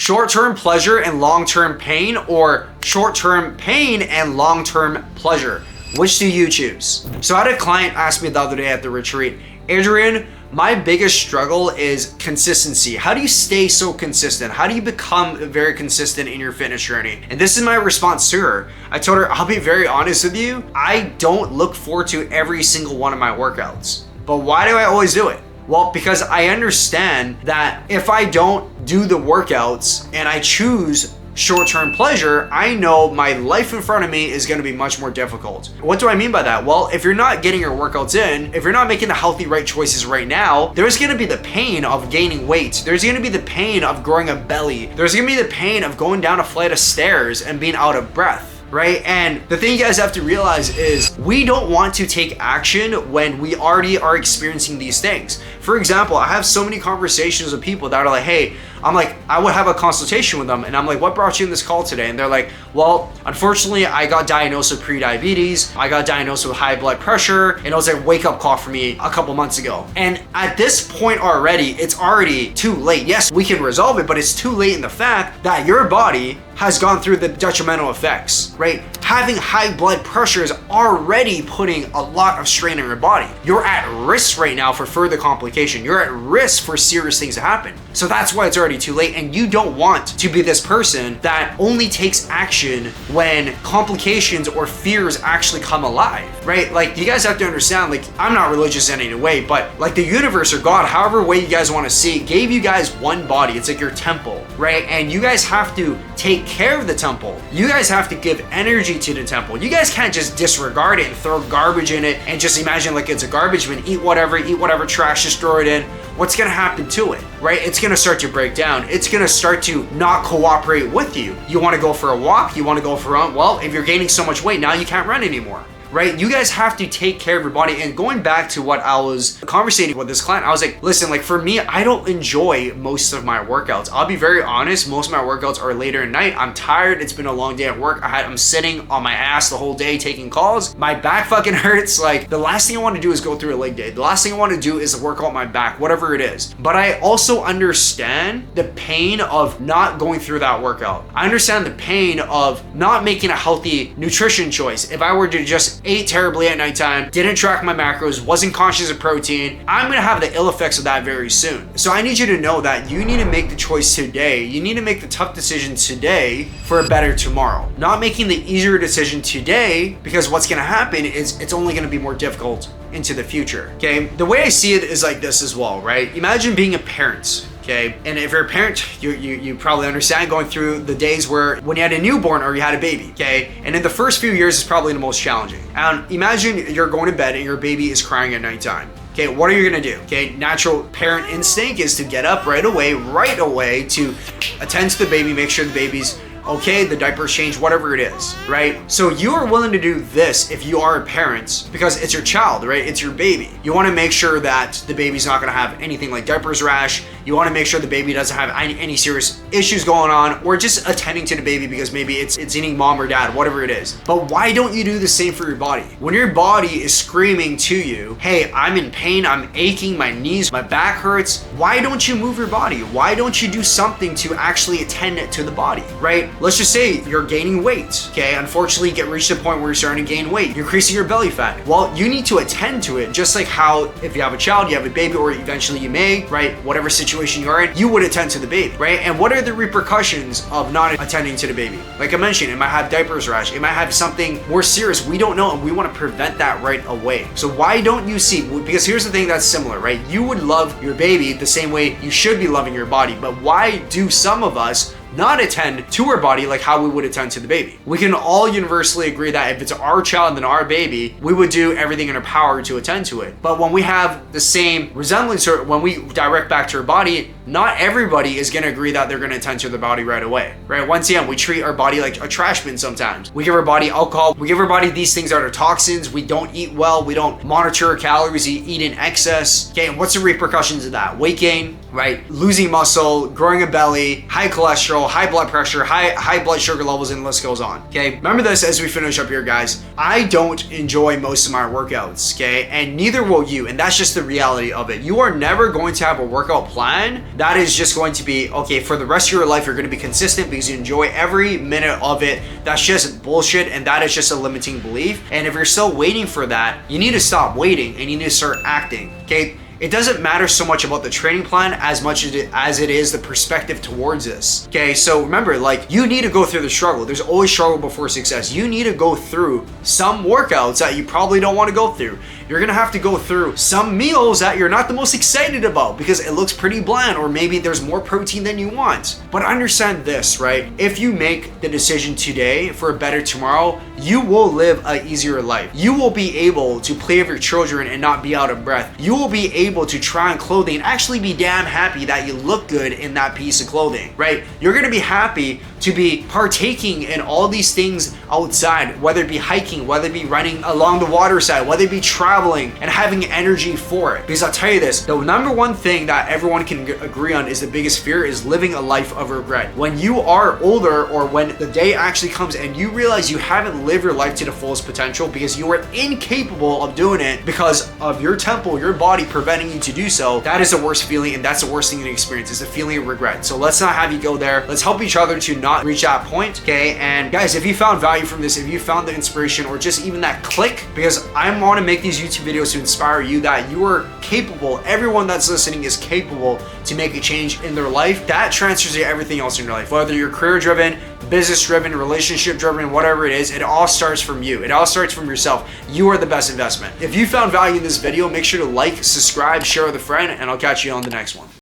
short-term pleasure and long-term pain, or short-term pain and long-term pleasure? Which do you choose? So I had a client ask me the other day at the retreat, Adrian, my biggest struggle is consistency. How do you stay so consistent? How do you become very consistent in your fitness journey? And this is my response to her. I told her, I'll be very honest with you. I don't look forward to every single one of my workouts. But why do I always do it? Well, because I understand that if I don't do the workouts and I choose short-term pleasure, I know my life in front of me is going to be much more difficult. What do I mean by that? Well, if you're not getting your workouts in, if you're not making the healthy right choices right now, there's going to be the pain of gaining weight. There's going to be the pain of growing a belly. There's going to be the pain of going down a flight of stairs and being out of breath. Right? And the thing you guys have to realize is we don't want to take action when we already are experiencing these things. For example, I have so many conversations with people that are like, hey, I would have a consultation with them and I'm like, what brought you in this call today? And they're like, well, unfortunately, I got diagnosed with pre-diabetes. I got diagnosed with high blood pressure, and it was a wake-up call for me a couple months ago. And at this point already, it's already too late. Yes, we can resolve it, but it's too late in the fact that your body has gone through the detrimental effects, right? Having high blood pressure is already putting a lot of strain on your body. You're at risk right now for further complication. You're at risk for serious things to happen. So that's why it's already too late. And you don't want to be this person that only takes action when complications or fears actually come alive, right? Like, you guys have to understand, like, I'm not religious in any way, but like the universe or God, however way you guys want to see it, gave you guys one body. It's like your temple, right? And you guys have to take care of the temple. You guys have to give energy to the temple. You guys can't just disregard it and throw garbage in it and just imagine like it's a garbage bin, eat whatever trash, just throw it in. What's gonna happen to it, right? It's gonna start to break down. It's gonna start to not cooperate with you. You wanna go for a walk, you wanna go for a run. Well, if you're gaining so much weight, now you can't run anymore. Right? You guys have to take care of your body. And going back to what I was conversating with this client, I was like, listen, like for me, I don't enjoy most of my workouts. I'll be very honest. Most of my workouts are later at night. I'm tired. It's been a long day at work. I'm sitting on my ass the whole day taking calls. My back fucking hurts. Like, the last thing I want to do is go through a leg day. The last thing I want to do is work out my back, whatever it is. But I also understand the pain of not going through that workout. I understand the pain of not making a healthy nutrition choice. If I were to just ate terribly at nighttime, didn't track my macros, wasn't conscious of protein, I'm gonna have the ill effects of that very soon. So I need you to know that you need to make the choice today. You need to make the tough decision today for a better tomorrow. Not making the easier decision today, because what's gonna happen is it's only gonna be more difficult into the future, okay? The way I see it is like this as well, right? Imagine being a parent. Okay, and if you're a parent, you probably understand going through the days where when you had a newborn or you had a baby, okay? And in the first few years is probably the most challenging. And imagine you're going to bed and your baby is crying at nighttime. Okay, what are you gonna do? Okay, natural parent instinct is to get up right away to attend to the baby, make sure the baby's okay, the diapers change, whatever it is, right? So you are willing to do this if you are a parent because it's your child, right? It's your baby. You wanna make sure that the baby's not gonna have anything like diapers rash. You wanna make sure the baby doesn't have any serious issues going on, or just attending to the baby because maybe it's eating mom or dad, whatever it is. But why don't you do the same for your body? When your body is screaming to you, hey, I'm in pain, I'm aching, my knees, my back hurts, why don't you move your body? Why don't you do something to actually attend to the body, right? Let's just say you're gaining weight, okay? Unfortunately, you reach the point where you're starting to gain weight. You're increasing your belly fat. Well, you need to attend to it, just like how if you have a child, you have a baby, or eventually you may, right? Whatever situation you're in, you would attend to the baby, right? And what are the repercussions of not attending to the baby? Like I mentioned, it might have diapers rash. It might have something more serious. We don't know, and we want to prevent that right away. So why don't you see, because here's the thing that's similar, right? You would love your baby the same way you should be loving your body, but why do some of us not attend to our body like how we would attend to the baby? We can all universally agree that if it's our child and our baby, we would do everything in our power to attend to it. But when we have the same resemblance, or when we direct back to our body, not everybody is gonna agree that they're gonna attend to their body right away, right? Once again, we treat our body like a trash bin sometimes. We give our body alcohol, we give our body these things that are toxins, we don't eat well, we don't monitor our calories, we eat in excess. Okay, and what's the repercussions of that? Weight gain, right? Losing muscle, growing a belly, high cholesterol, high blood pressure, high blood sugar levels, and the list goes on, okay? Remember this as we finish up here, guys. I don't enjoy most of my workouts, okay? And neither will you, and that's just the reality of it. You are never going to have a workout plan that is just going to be, okay, for the rest of your life, you're going to be consistent because you enjoy every minute of it. That's just bullshit, and that is just a limiting belief. And if you're still waiting for that, you need to stop waiting and you need to start acting, okay? It doesn't matter so much about the training plan as much as it is the perspective towards this. Okay, so remember, like, you need to go through the struggle. There's always struggle before success. You need to go through some workouts that you probably don't want to go through. You're gonna have to go through some meals that you're not the most excited about because it looks pretty bland, or maybe there's more protein than you want. But understand this, right? If you make the decision today for a better tomorrow, you will live an easier life. You will be able to play with your children and not be out of breath. You will be able to try on clothing and actually be damn happy that you look good in that piece of clothing, right? You're gonna be happy to be partaking in all these things outside, whether it be hiking, whether it be running along the water side, whether it be traveling and having energy for it. Because I'll tell you this, the number one thing that everyone can agree on is the biggest fear is living a life of regret. When you are older, or when the day actually comes and you realize you haven't lived your life to the fullest potential because you were incapable of doing it because of your temple, your body preventing you to do so, that is the worst feeling, and that's the worst thing you can experience, is the feeling of regret. So let's not have you go there. Let's help each other to not reach that point, okay? And guys, if you found value from this, if you found the inspiration or just even that click, because I want to make these YouTube videos to inspire you that you are capable, everyone that's listening is capable to make a change in their life. That transfers to everything else in your life, whether you're career driven, business driven, relationship driven, whatever it is, it all starts from you. It all starts from yourself. You are the best investment. If you found value in this video, make sure to like, subscribe, share with a friend, and I'll catch you on the next one.